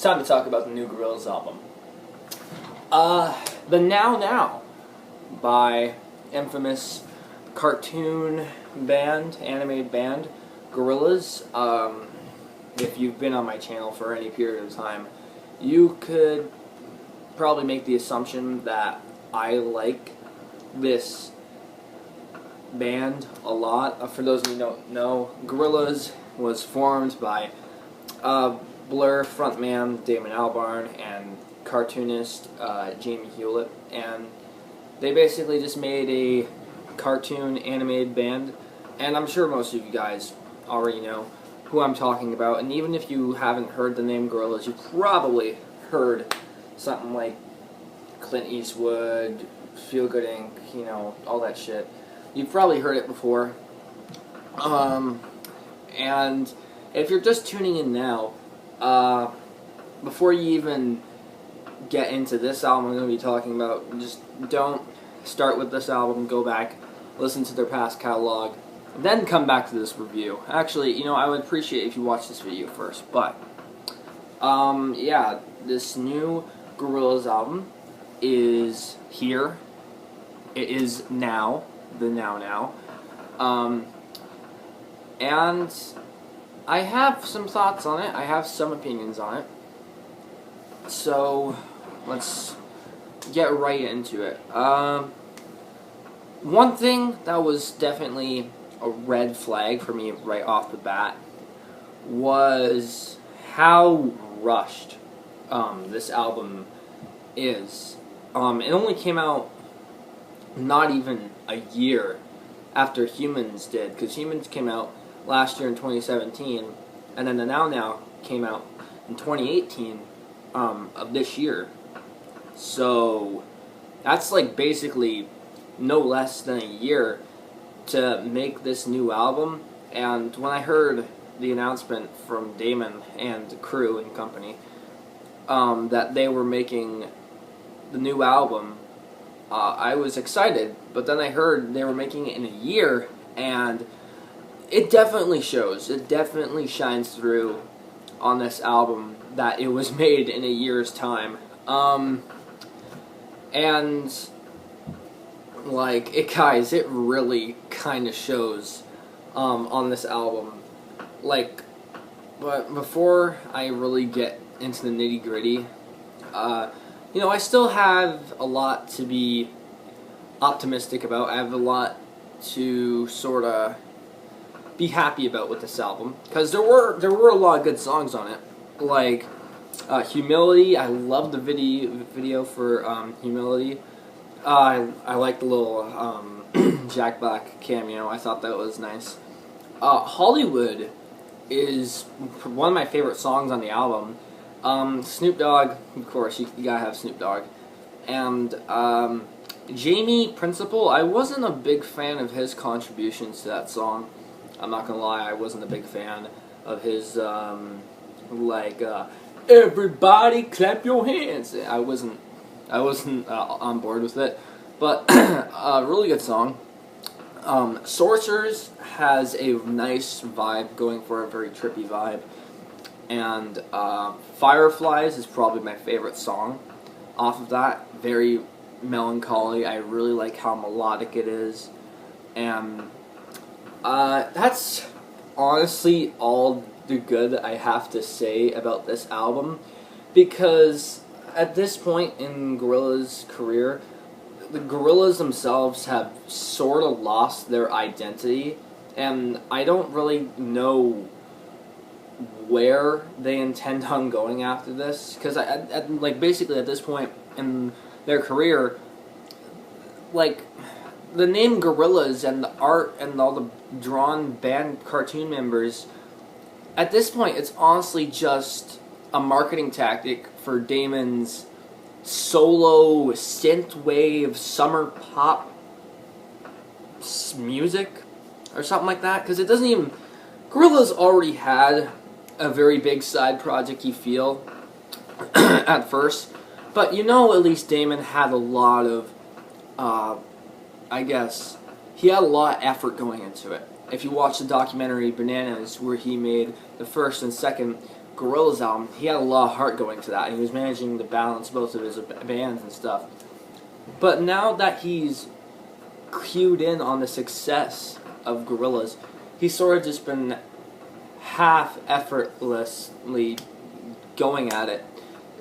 It's time to talk about the new Gorillaz album. The Now Now by infamous cartoon band, animated band, Gorillaz. If you've been on my channel for any period of time, you could probably make the assumption that I like this band a lot. For those of you who don't know, Gorillaz was formed by Blur frontman Damon Albarn and cartoonist Jamie Hewlett, and they basically just made a cartoon animated band, and I'm sure most of you guys already know who I'm talking about, and even if you haven't heard the name Gorillaz, you probably heard something like Clint Eastwood, Feel Good Inc., you know, all that shit. You've probably heard it before. And if you're just tuning in now, before you even get into this album I'm going to be talking about, just don't start with this album, go back, listen to their past catalog, then come back to this review. Actually, you know, I would appreciate if you watch this video first, but, yeah, this new Gorillaz album is here. It is now, the Now Now, and I have some thoughts on it, I have some opinions on it, so let's get right into it. One thing that was definitely a red flag for me right off the bat was how rushed this album is. It only came out not even a year after Humans did, because Humans came out last year in 2017, and then the Now Now came out in 2018 of this year. So that's like basically no less than a year to make this new album. And when I heard the announcement from Damon and the crew and company that they were making the new album, I was excited, but then I heard they were making it in a year, and it definitely shows, it definitely shines through on this album that it was made in a year's time. And like, guys, it really kind of shows on this album. Like, but before I really get into the nitty-gritty, you know, I still have a lot to be optimistic about. I have a lot to sort of be happy about with this album, because there were a lot of good songs on it, like Humility. I love the video for Humility. I like the little Jack Black cameo. I thought that was nice. Hollywood is one of my favorite songs on the album. Snoop Dogg, of course, you gotta have Snoop Dogg. And Jamie Principle, I wasn't a big fan of his contributions to that song. I'm not gonna lie, I wasn't a big fan of his, everybody clap your hands. I wasn't on board with it, but a really good song. Sorcerers has a nice vibe, going for a very trippy vibe, and Fireflies is probably my favorite song off of that. Very melancholy. I really like how melodic it is, and that's honestly all the good I have to say about this album, because at this point in Gorillaz' career, the Gorillaz themselves have sort of lost their identity, and I don't really know where they intend on going after this, because like basically at this point in their career, like the name Gorillaz and the art and all the drawn band cartoon members, at this point it's honestly just a marketing tactic for Damon's solo synthwave summer pop music or something like that, because it doesn't even... Gorillaz already had a very big side project, you feel, at first, but you know, at least Damon had a lot of, I guess, he had a lot of effort going into it. If you watch the documentary Bananas, where he made the first and second Gorillaz album, he had a lot of heart going to that, and he was managing to balance both of his bands and stuff. But now that he's cued in on the success of Gorillaz, he's sort of just been half effortlessly going at it,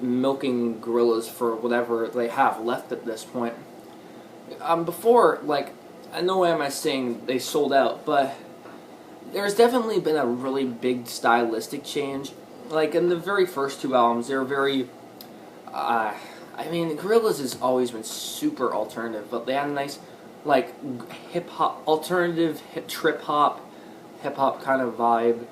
milking Gorillaz for whatever they have left at this point. Before, like, I know why am I saying they sold out, but there's definitely been a really big stylistic change. Like, in the very first two albums, they were very, I mean, Gorillaz has always been super alternative, but they had a nice, like, hip-hop, alternative, trip-hop, hip-hop kind of vibe.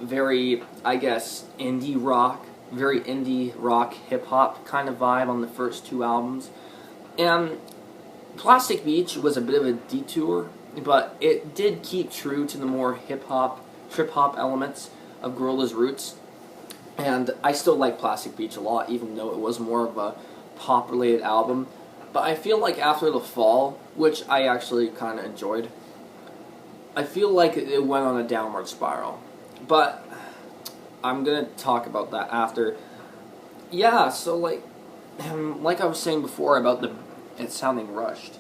Very, I guess, indie rock, very indie rock, hip-hop kind of vibe on the first two albums. And Plastic Beach was a bit of a detour, but it did keep true to the more hip-hop, trip-hop elements of Gorillaz' roots. And I still like Plastic Beach a lot, even though it was more of a pop-related album. But I feel like after The Fall, which I actually kind of enjoyed, I feel like it went on a downward spiral. But I'm going to talk about that after. Yeah, so like I was saying before about it sounding rushed.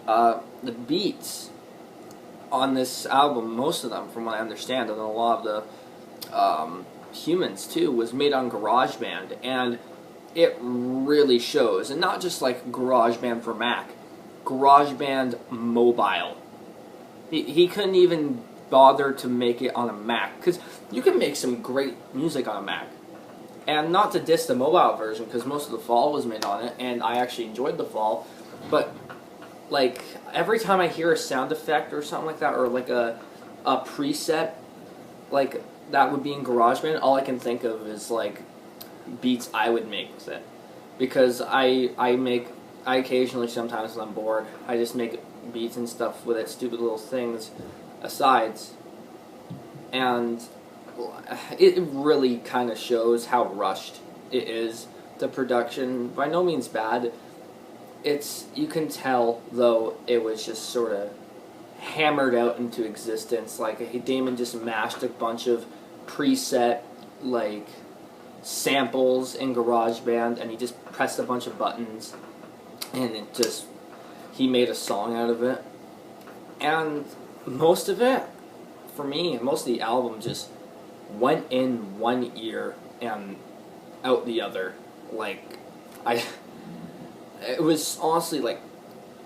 The beats on this album, most of them, from what I understand, and a lot of the Humans too, was made on GarageBand, and it really shows. And not just like GarageBand for Mac, GarageBand Mobile. He couldn't even bother to make it on a Mac, because you can make some great music on a Mac. And not to diss the mobile version, because most of The Fall was made on it, and I actually enjoyed The Fall, but like every time I hear a sound effect or something like that, or like a preset like that would be in GarageBand, all I can think of is like beats I would make with it, because I occasionally, sometimes when I'm bored, I just make beats and stuff with it, stupid little things, asides, and it really kind of shows how rushed it is. The production, by no means bad. You can tell, though, it was just sort of hammered out into existence. Like, Damon just mashed a bunch of preset, like, samples in GarageBand, and he just pressed a bunch of buttons, and he made a song out of it. And most of it, for me, most of the album just went in one ear and out the other. Like, it was honestly like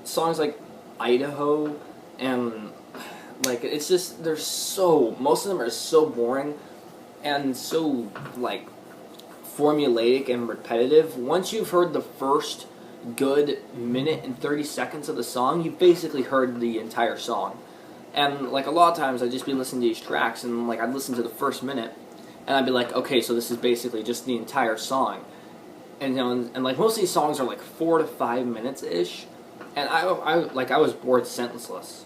songs like Idaho, and like it's just most of them are so boring and so like formulaic and repetitive. Once you've heard the first good minute and 30 seconds of the song, you've basically heard the entire song. And like a lot of times I'd just be listening to these tracks, and like I'd listen to the first minute and I'd be like, okay, so this is basically just the entire song. And and like most of these songs are like 4 to 5 minutes ish, and I was bored sentenceless.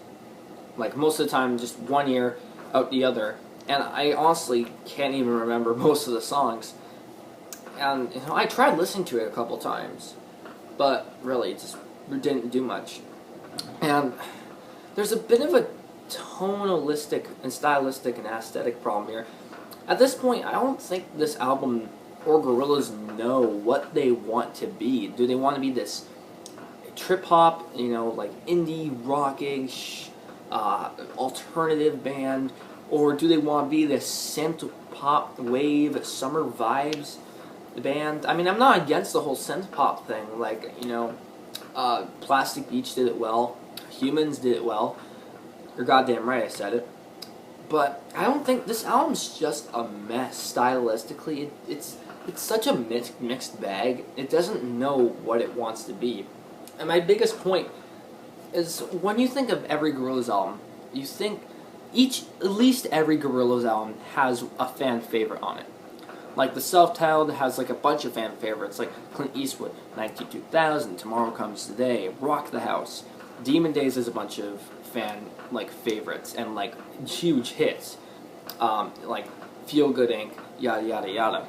Like most of the time, just one ear out the other, and I honestly can't even remember most of the songs. And I tried listening to it a couple times, but really it just didn't do much. And there's a bit of a tonalistic and stylistic and aesthetic problem here. At this point, I don't think this album or Gorillaz know what they want to be. Do they want to be this trip-hop, like indie rockish, alternative band, or do they want to be this synth-pop wave, summer vibes band? I mean, I'm not against the whole synth-pop thing. Like, Plastic Beach did it well. Humans did it well. You're goddamn right I said it. But I don't think this album's just a mess stylistically. It's such a mixed bag. It doesn't know what it wants to be. And my biggest point is, when you think of every Gorillaz album, you think at least every Gorillaz album has a fan favorite on it. Like the self-titled has like a bunch of fan favorites, like Clint Eastwood, 192000, Tomorrow Comes Today, Rock the House. Demon Days is a bunch of fan favorites and like huge hits, like Feel Good Inc., yada yada yada.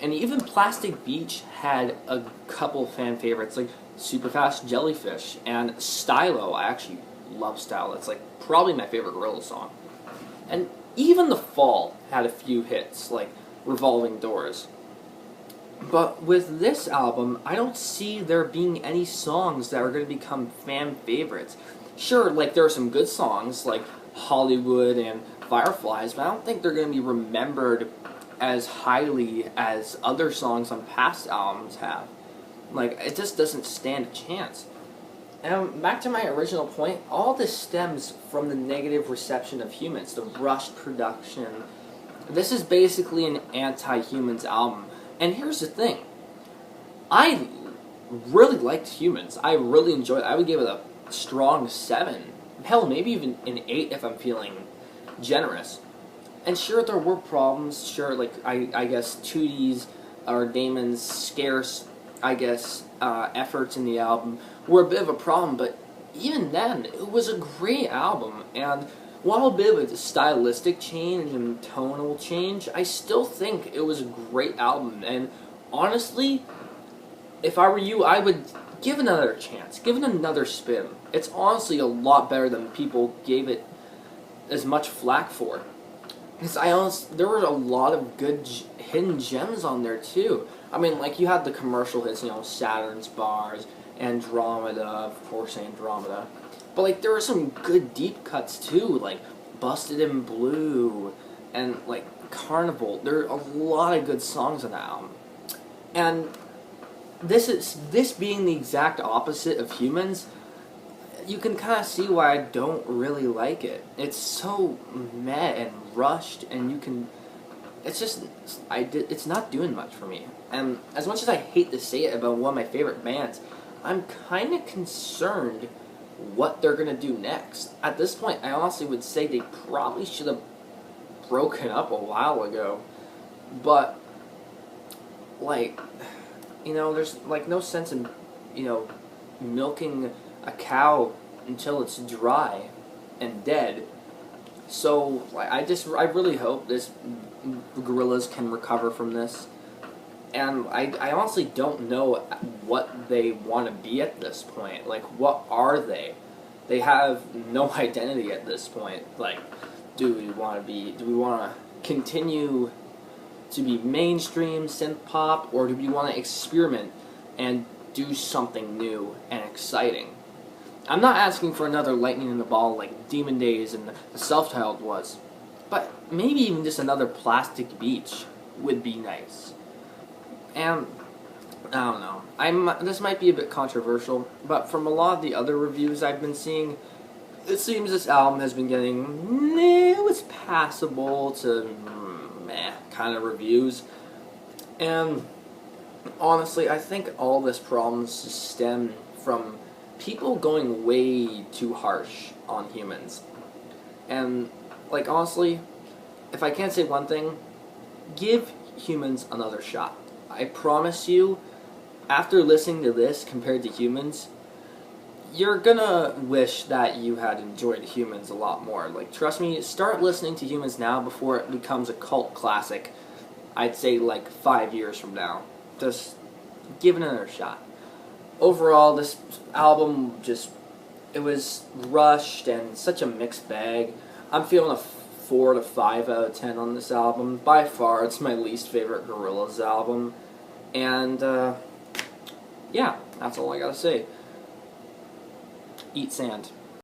And even Plastic Beach had a couple fan favorites, like Superfast Jellyfish and Stylo. I actually love Stylo. It's like probably my favorite Gorillaz song. And even The Fall had a few hits, like revolving doors. But with this album, I don't see there being any songs that are going to become fan favorites. Sure, like there are some good songs like Hollywood and Fireflies, but I don't think they're going to be remembered as highly as other songs on past albums have. Like, it just doesn't stand a chance. And back to my original point, all this stems from the negative reception of Humans, the rushed production. This is basically an anti-Humans album. And here's the thing. I really liked Humans. I really enjoyed it. I would give it a strong 7. Hell, maybe even an 8 if I'm feeling generous. And sure, there were problems. Sure, like, I guess Tootie's or Damon's scarce, efforts in the album were a bit of a problem, but even then, it was a great album. And while a bit of a stylistic change and tonal change, I still think it was a great album. And honestly, if I were you, I would give it another chance. Give it another spin. It's honestly a lot better than people gave it as much flack for. Because there were a lot of good hidden gems on there too. I mean, like, you had the commercial hits, Saturn's Bars, Andromeda, of course, Andromeda. But, like, there were some good deep cuts too, like Busted in Blue and, like, Carnival. There are a lot of good songs on that album. And this being the exact opposite of Humans, you can kind of see why I don't really like it. It's so meh and rushed, and it's not doing much for me. And as much as I hate to say it about one of my favorite bands, I'm kind of concerned what they're going to do next. At this point, I honestly would say they probably should have broken up a while ago. But, like, there's, like, no sense in, milking a cow until it's dry and dead. So, like, I really hope this Gorillaz can recover from this. And I honestly don't know what they want to be at this point. Like, what are they? They have no identity at this point. Like, do we want to continue to be mainstream synth pop, or do we want to experiment and do something new and exciting? I'm not asking for another lightning in the ball like Demon Days and the Self-Titled was, but maybe even just another Plastic Beach would be nice. And I don't know. This might be a bit controversial, but from a lot of the other reviews I've been seeing, it seems this album has been getting it was passable to meh kind of reviews. And honestly, I think all this problems stem from people going way too harsh on Humans. And, like, honestly, if I can't say one thing, give Humans another shot. I promise you, after listening to this compared to Humans, you're gonna wish that you had enjoyed Humans a lot more. Like, trust me, start listening to Humans now before it becomes a cult classic. I'd say, like, 5 years from now. Just give it another shot. Overall, this album it was rushed and such a mixed bag. I'm feeling a 4 to 5 out of 10 on this album. By far, it's my least favorite Gorillaz album. And, yeah, that's all I gotta say. Eat sand.